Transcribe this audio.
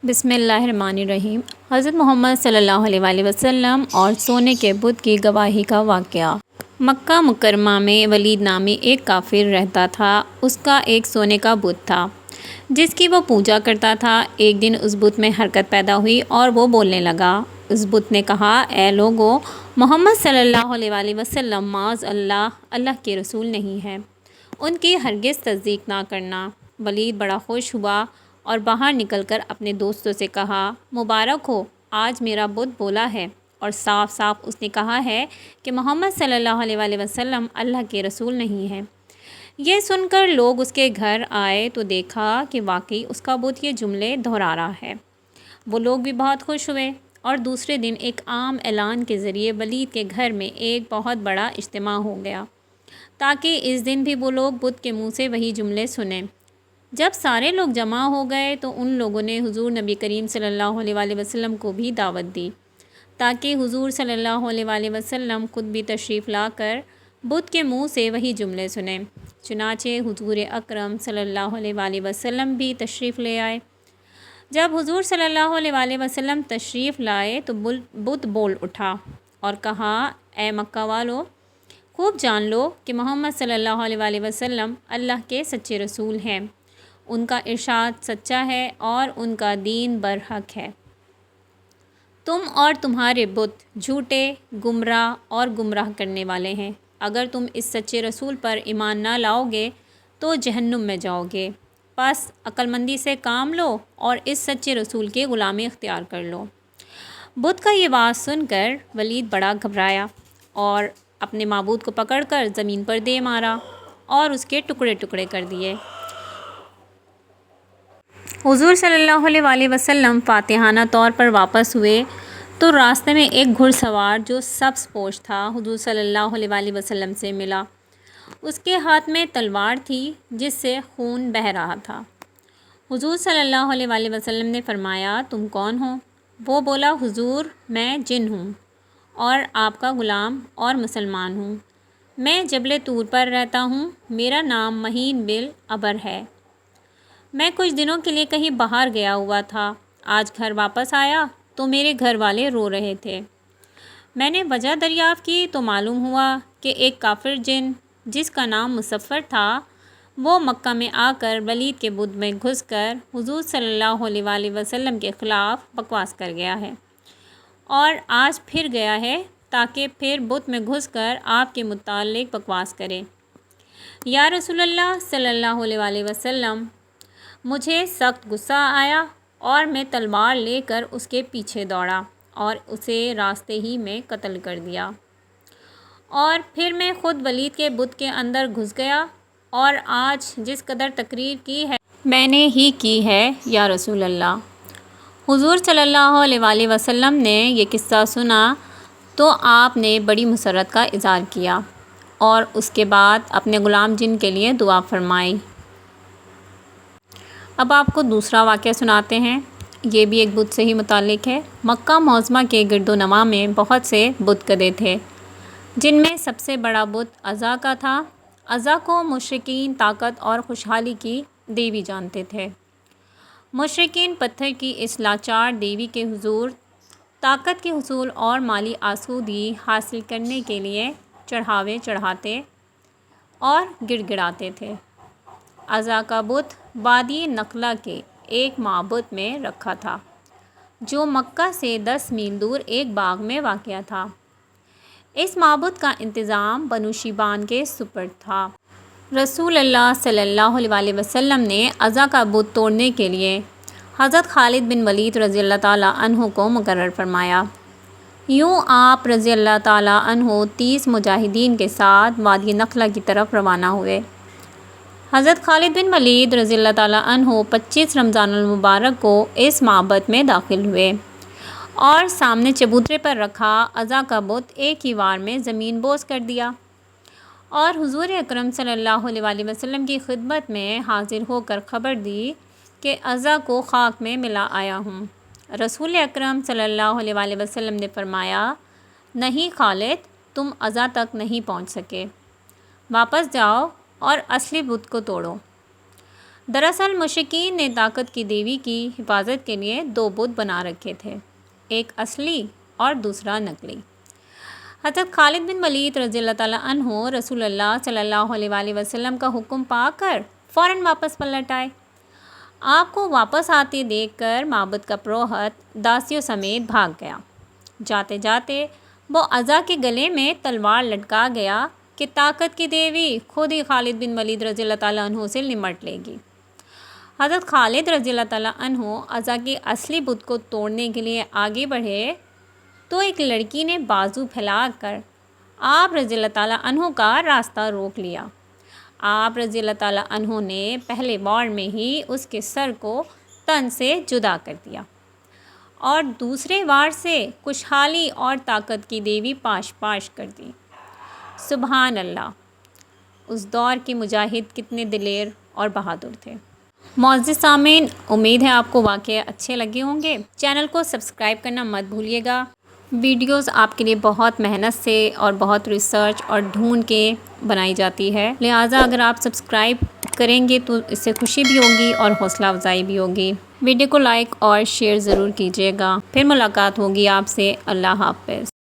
بسم اللہ الرحمن الرحیم۔ حضرت محمد صلی اللہ علیہ وسلم اور سونے کے بت کی گواہی کا واقعہ۔ مکہ مکرمہ میں ولید نامی ایک کافر رہتا تھا۔ اس کا ایک سونے کا بت تھا جس کی وہ پوجا کرتا تھا۔ ایک دن اس بت میں حرکت پیدا ہوئی اور وہ بولنے لگا۔ اس بت نے کہا، اے لوگو، محمد صلی اللہ علیہ وسلم معاذ اللہ کے رسول نہیں ہیں، ان کی ہرگز تصدیق نہ کرنا۔ ولید بڑا خوش ہوا اور باہر نکل کر اپنے دوستوں سے کہا، مبارک ہو، آج میرا بت بولا ہے اور صاف صاف اس نے کہا ہے کہ محمد صلی اللہ علیہ وسلم اللہ کے رسول نہیں ہیں۔ یہ سن کر لوگ اس کے گھر آئے تو دیکھا کہ واقعی اس کا بت یہ جملے دہرا رہا ہے۔ وہ لوگ بھی بہت خوش ہوئے اور دوسرے دن ایک عام اعلان کے ذریعے ولید کے گھر میں ایک بہت بڑا اجتماع ہو گیا تاکہ اس دن بھی وہ لوگ بت کے منہ سے وہی جملے سنیں۔ جب سارے لوگ جمع ہو گئے تو ان لوگوں نے حضور نبی کریم صلی اللہ علیہ وسلم کو بھی دعوت دی تاکہ حضور صلی اللہ علیہ وسلم خود بھی تشریف لا کر بت کے منہ سے وہی جملے سنیں۔ چنانچہ حضور اکرم صلی اللہ علیہ وسلم بھی تشریف لے آئے۔ جب حضور صلی اللہ علیہ وسلم تشریف لائے تو بت بول اٹھا اور کہا، اے مکہ والو، خوب جان لو کہ محمد صلی اللہ علیہ وسلم اللہ کے سچے رسول ہیں، ان کا ارشاد سچا ہے اور ان کا دین برحق ہے۔ تم اور تمہارے بت جھوٹے، گمراہ اور گمراہ کرنے والے ہیں۔ اگر تم اس سچے رسول پر ایمان نہ لاؤ گے تو جہنم میں جاؤ گے۔ پس عقل مندی سے کام لو اور اس سچے رسول کی غلامی اختیار کر لو۔ بت کا یہ بات سن کر ولید بڑا گھبرایا اور اپنے معبود کو پکڑ کر زمین پر دے مارا اور اس کے ٹکڑے ٹکڑے کر دیے۔ حضور صلی اللہ علیہ وسلم فاتحانہ طور پر واپس ہوئے تو راستے میں ایک گھڑ سوار جو سبز پوش تھا حضور صلی اللہ علیہ وسلم سے ملا۔ اس کے ہاتھ میں تلوار تھی جس سے خون بہہ رہا تھا۔ حضور صلی اللہ علیہ وسلم نے فرمایا، تم کون ہو؟ وہ بولا، حضور، میں جن ہوں اور آپ کا غلام اور مسلمان ہوں۔ میں جبل طور پر رہتا ہوں، میرا نام مہین بن عبر ہے۔ میں کچھ دنوں کے لیے کہیں باہر گیا ہوا تھا، آج گھر واپس آیا تو میرے گھر والے رو رہے تھے۔ میں نے وجہ دریافت کی تو معلوم ہوا کہ ایک کافر جن جس کا نام مصفر تھا، وہ مکہ میں آ کر ولید کے بت میں گھس کر حضور صلی اللہ علیہ وسلم کے خلاف بکواس کر گیا ہے اور آج پھر گیا ہے تاکہ پھر بت میں گھس کر آپ کے متعلق بکواس کرے۔ یا رسول اللہ صلی اللہ علیہ وسلم، مجھے سخت غصہ آیا اور میں تلوار لے کر اس کے پیچھے دوڑا اور اسے راستے ہی میں قتل کر دیا، اور پھر میں خود ولید کے بت کے اندر گھس گیا اور آج جس قدر تقریر کی ہے میں نے ہی کی ہے یا رسول اللہ۔ حضور صلی اللہ علیہ وسلم نے یہ قصہ سنا تو آپ نے بڑی مسرت کا اظہار کیا اور اس کے بعد اپنے غلام جن کے لیے دعا فرمائی۔ اب آپ کو دوسرا واقعہ سناتے ہیں، یہ بھی ایک بت سے ہی متعلق ہے۔ مکہ معظمہ کے گرد و نواح میں بہت سے بت کدے تھے، جن میں سب سے بڑا بت عزا کا تھا۔ عزا کو مشرکین طاقت اور خوشحالی کی دیوی جانتے تھے۔ مشرکین پتھر کی اس لاچار دیوی کے حضور طاقت کے حصول اور مالی آسودگی حاصل کرنے کے لیے چڑھاوے چڑھاتے اور گڑ گڑاتے تھے۔ عزا کا بت وادی نخلہ کے ایک معبد میں رکھا تھا جو مکہ سے 10 میل دور ایک باغ میں واقع تھا۔ اس معبد کا انتظام بنو شیبان کے سپرد تھا۔ رسول اللہ صلی اللہ علیہ وسلم نے عزا کا بت توڑنے کے لیے حضرت خالد بن ولید رضی اللہ تعالیٰ عنہ کو مقرر فرمایا۔ یوں آپ رضی اللہ تعالیٰ عنہ 30 مجاہدین کے ساتھ وادی نخلہ کی طرف روانہ ہوئے۔ حضرت خالد بن ولید رضی اللہ تعالیٰ عنہ 25 رمضان المبارک کو اس معبد میں داخل ہوئے اور سامنے چبوترے پر رکھا عزا کا بت ایک ہی وار میں زمین بوس کر دیا اور حضور اکرم صلی اللہ علیہ وسلم کی خدمت میں حاضر ہو کر خبر دی کہ عزا کو خاک میں ملا آیا ہوں۔ رسول اکرم صلی اللہ علیہ وسلم نے فرمایا، نہیں خالد، تم عزا تک نہیں پہنچ سکے، واپس جاؤ اور اصلی بت کو توڑو۔ دراصل مشرکین نے طاقت کی دیوی کی حفاظت کے لیے 2 بت بنا رکھے تھے، ایک اصلی اور دوسرا نقلی۔ حضرت خالد بن ولید رضی اللہ تعالیٰ عنہ رسول اللہ صلی اللہ علیہ وآلہ وسلم کا حکم پا کر فوراً واپس پلٹ آئے۔ آپ کو واپس آتے دیکھ کر معبد کا پروہت داسیوں سمیت بھاگ گیا۔ جاتے جاتے وہ عزا کے گلے میں تلوار لٹکا گیا کہ طاقت کی دیوی خود ہی خالد بن ولید رضی اللہ تعالیٰ عنہ سے نمٹ لے گی۔ حضرت خالد رضی اللہ تعالیٰ عنہ عزا کے اصلی بت کو توڑنے کے لیے آگے بڑھے تو ایک لڑکی نے بازو پھیلا کر آپ رضی اللہ تعالیٰ عنہ کا راستہ روک لیا۔ آپ رضی اللہ تعالیٰ عنہ نے پہلے وار میں ہی اس کے سر کو تن سے جدا کر دیا اور دوسرے وار سے خوشحالی اور طاقت کی دیوی پاش پاش کر دی۔ سبحان اللہ! اس دور کے مجاہد کتنے دلیر اور بہادر تھے۔ معزز سامعین، امید ہے آپ کو واقعہ اچھے لگے ہوں گے۔ چینل کو سبسکرائب کرنا مت بھولیے گا۔ ویڈیوز آپ کے لیے بہت محنت سے اور بہت ریسرچ اور ڈھونڈ کے بنائی جاتی ہے، لہٰذا اگر آپ سبسکرائب کریں گے تو اس سے خوشی بھی ہوگی اور حوصلہ افزائی بھی ہوگی۔ ویڈیو کو لائک اور شیئر ضرور کیجیے گا۔ پھر ملاقات ہوگی آپ سے۔ اللہ حافظ۔